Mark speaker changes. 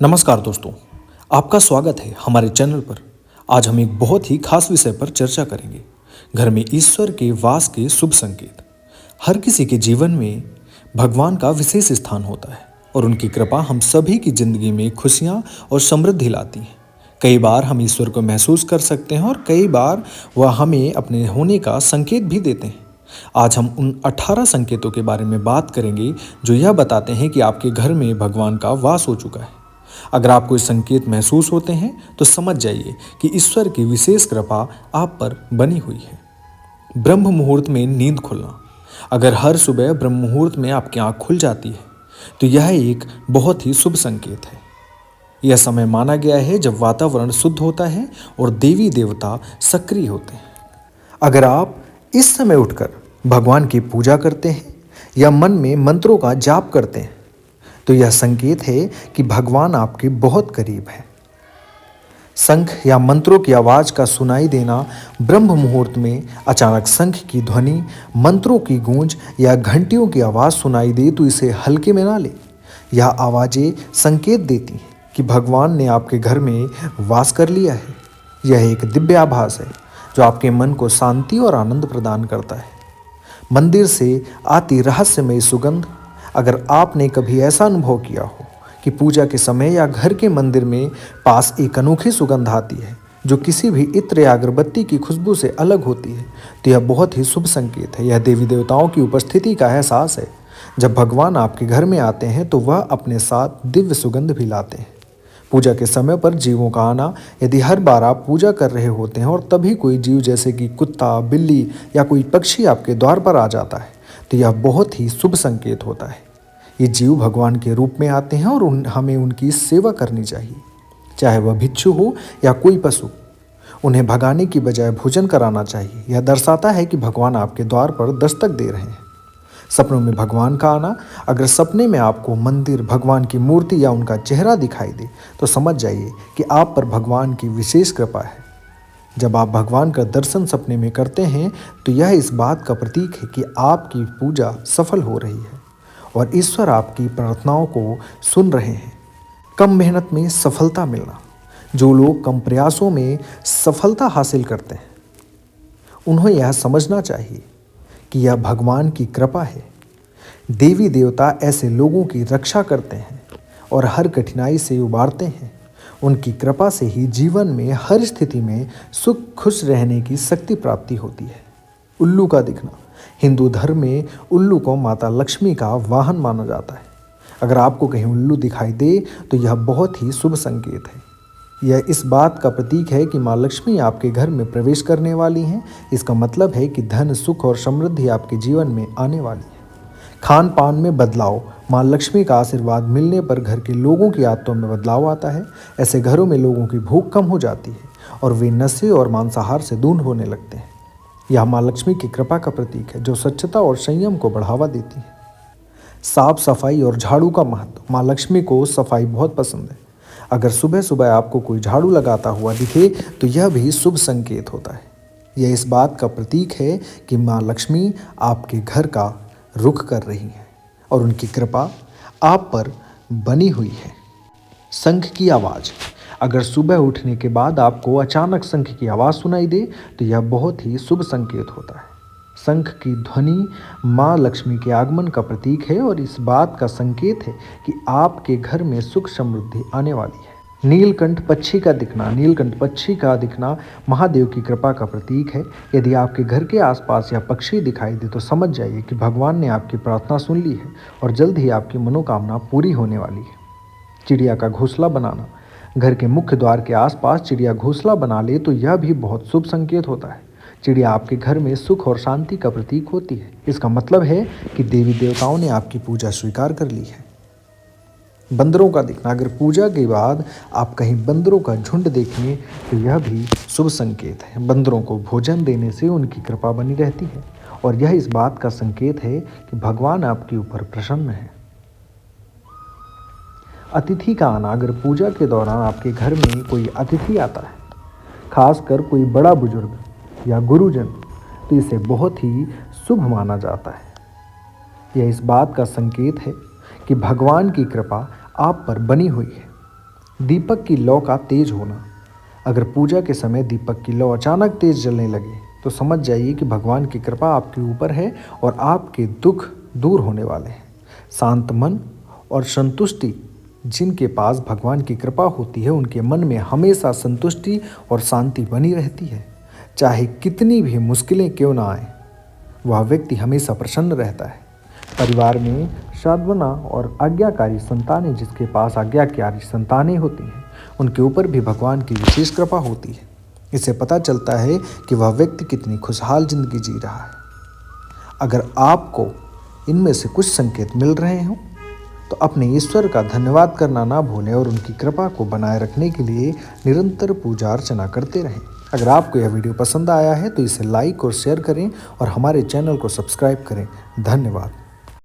Speaker 1: नमस्कार दोस्तों, आपका स्वागत है हमारे चैनल पर। आज हम एक बहुत ही खास विषय पर चर्चा करेंगे। घर में ईश्वर के वास के शुभ संकेत। हर किसी के जीवन में भगवान का विशेष स्थान होता है और उनकी कृपा हम सभी की जिंदगी में खुशियां और समृद्धि लाती है। कई बार हम ईश्वर को महसूस कर सकते हैं और कई बार वह हमें अपने होने का संकेत भी देते हैं। आज हम उन 18 संकेतों के बारे में बात करेंगे जो यह बताते हैं कि आपके घर में भगवान का वास हो चुका है। अगर आपको ये संकेत महसूस होते हैं तो समझ जाइए कि ईश्वर की विशेष कृपा आप पर बनी हुई है। ब्रह्म मुहूर्त में नींद खुलना। अगर हर सुबह ब्रह्म मुहूर्त में आपकी आंख खुल जाती है तो यह एक बहुत ही शुभ संकेत है। यह समय माना गया है जब वातावरण शुद्ध होता है और देवी देवता सक्रिय होते हैं। अगर आप इस समय उठकर भगवान की पूजा करते हैं या मन में मंत्रों का जाप करते हैं तो यह संकेत है कि भगवान आपके बहुत करीब है। शंख या मंत्रों की आवाज का सुनाई देना। ब्रह्म मुहूर्त में अचानक शंख की ध्वनि, मंत्रों की गूंज या घंटियों की आवाज सुनाई दे तो इसे हल्के में ना ले। यह आवाजें संकेत देती हैं कि भगवान ने आपके घर में वास कर लिया है। यह एक दिव्य आभास है जो आपके मन को शांति और आनंद प्रदान करता है। मंदिर से आती रहस्यमय सुगंध। अगर आपने कभी ऐसा अनुभव किया हो कि पूजा के समय या घर के मंदिर में पास एक अनोखी सुगंध आती है जो किसी भी इत्र या अगरबत्ती की खुशबू से अलग होती है तो यह बहुत ही शुभ संकेत है। यह देवी देवताओं की उपस्थिति का एहसास है। जब भगवान आपके घर में आते हैं तो वह अपने साथ दिव्य सुगंध भी लाते हैं। पूजा के समय पर जीवों का आना। यदि हर बार आप पूजा कर रहे होते हैं और तभी कोई जीव जैसे कि कुत्ता, बिल्ली या कोई पक्षी आपके द्वार पर आ जाता है तो यह बहुत ही शुभ संकेत होता है। ये जीव भगवान के रूप में आते हैं और हमें उनकी सेवा करनी चाहिए, चाहे वह भिक्षु हो या कोई पशु। उन्हें भगाने की बजाय भोजन कराना चाहिए। यह दर्शाता है कि भगवान आपके द्वार पर दस्तक दे रहे हैं। सपनों में भगवान का आना। अगर सपने में आपको मंदिर, भगवान की मूर्ति या उनका चेहरा दिखाई दे तो समझ जाइए कि आप पर भगवान की विशेष कृपा है। जब आप भगवान का दर्शन सपने में करते हैं तो यह इस बात का प्रतीक है कि आपकी पूजा सफल हो रही है और ईश्वर आपकी प्रार्थनाओं को सुन रहे हैं। कम मेहनत में सफलता मिलना। जो लोग कम प्रयासों में सफलता हासिल करते हैं उन्हें यह समझना चाहिए कि यह भगवान की कृपा है। देवी देवता ऐसे लोगों की रक्षा करते हैं और हर कठिनाई से उबारते हैं। उनकी कृपा से ही जीवन में हर स्थिति में सुख खुश रहने की शक्ति प्राप्ति होती है। उल्लू का दिखना। हिंदू धर्म में उल्लू को माता लक्ष्मी का वाहन माना जाता है। अगर आपको कहीं उल्लू दिखाई दे तो यह बहुत ही शुभ संकेत है। यह इस बात का प्रतीक है कि माँ लक्ष्मी आपके घर में प्रवेश करने वाली हैं। इसका मतलब है कि धन, सुख और समृद्धि आपके जीवन में आने वाली है। खान पान में बदलाव। माँ लक्ष्मी का आशीर्वाद मिलने पर घर के लोगों की आदतों में बदलाव आता है। ऐसे घरों में लोगों की भूख कम हो जाती है और वे नशे और मांसाहार से दूर होने लगते हैं। यह माँ लक्ष्मी की कृपा का प्रतीक है जो स्वच्छता और संयम को बढ़ावा देती है। साफ सफाई और झाड़ू का महत्व। माँ लक्ष्मी को सफाई बहुत पसंद है। अगर सुबह सुबह आपको कोई झाड़ू लगाता हुआ दिखे तो यह भी शुभ संकेत होता है। यह इस बात का प्रतीक है कि माँ लक्ष्मी आपके घर का रुख कर रही हैं और उनकी कृपा आप पर बनी हुई है। शंख की आवाज़। अगर सुबह उठने के बाद आपको अचानक शंख की आवाज़ सुनाई दे तो यह बहुत ही शुभ संकेत होता है। शंख की ध्वनि माँ लक्ष्मी के आगमन का प्रतीक है और इस बात का संकेत है कि आपके घर में सुख समृद्धि आने वाली है। नीलकंठ पक्षी का दिखना। नीलकंठ पक्षी का दिखना महादेव की कृपा का प्रतीक है। यदि आपके घर के आसपास यह पक्षी दिखाई दे तो समझ जाइए कि भगवान ने आपकी प्रार्थना सुन ली है और जल्द ही आपकी मनोकामना पूरी होने वाली है। चिड़िया का घोंसला बनाना। घर के मुख्य द्वार के आसपास चिड़िया घोंसला बना ले तो यह भी बहुत शुभ संकेत होता है। चिड़िया आपके घर में सुख और शांति का प्रतीक होती है। इसका मतलब है कि देवी देवताओं ने आपकी पूजा स्वीकार कर ली है। बंदरों का दिखना। अगर पूजा के बाद आप कहीं बंदरों का झुंड देखें तो यह भी शुभ संकेत है। बंदरों को भोजन देने से उनकी कृपा बनी रहती है और यह इस बात का संकेत है कि भगवान आपके ऊपर प्रसन्न है। अतिथि का आना। अगर पूजा के दौरान आपके घर में कोई अतिथि आता है, खासकर कोई बड़ा बुजुर्ग या गुरुजन, तो इसे बहुत ही शुभ माना जाता है। यह इस बात का संकेत है कि भगवान की कृपा आप पर बनी हुई है। दीपक की लौ का तेज होना। अगर पूजा के समय दीपक की लौ अचानक तेज जलने लगे तो समझ जाइए कि भगवान की कृपा आपके ऊपर है और आपके दुख दूर होने वाले हैं। शांत मन और संतुष्टि, जिनके पास भगवान की कृपा होती है उनके मन में हमेशा संतुष्टि और शांति बनी रहती है। चाहे कितनी भी मुश्किलें क्यों ना आए, वह व्यक्ति हमेशा प्रसन्न रहता है। परिवार में साधवना और आज्ञाकारी संतानें, जिसके पास आज्ञाकारी संतानें होती हैं उनके ऊपर भी भगवान की विशेष कृपा होती है। इससे पता चलता है कि वह व्यक्ति कितनी खुशहाल जिंदगी जी रहा है। अगर आपको इनमें से कुछ संकेत मिल रहे हों तो अपने ईश्वर का धन्यवाद करना ना भूलें और उनकी कृपा को बनाए रखने के लिए निरंतर पूजा अर्चना करते रहें। अगर आपको यह वीडियो पसंद आया है तो इसे लाइक और शेयर करें और हमारे चैनल को सब्सक्राइब करें। धन्यवाद।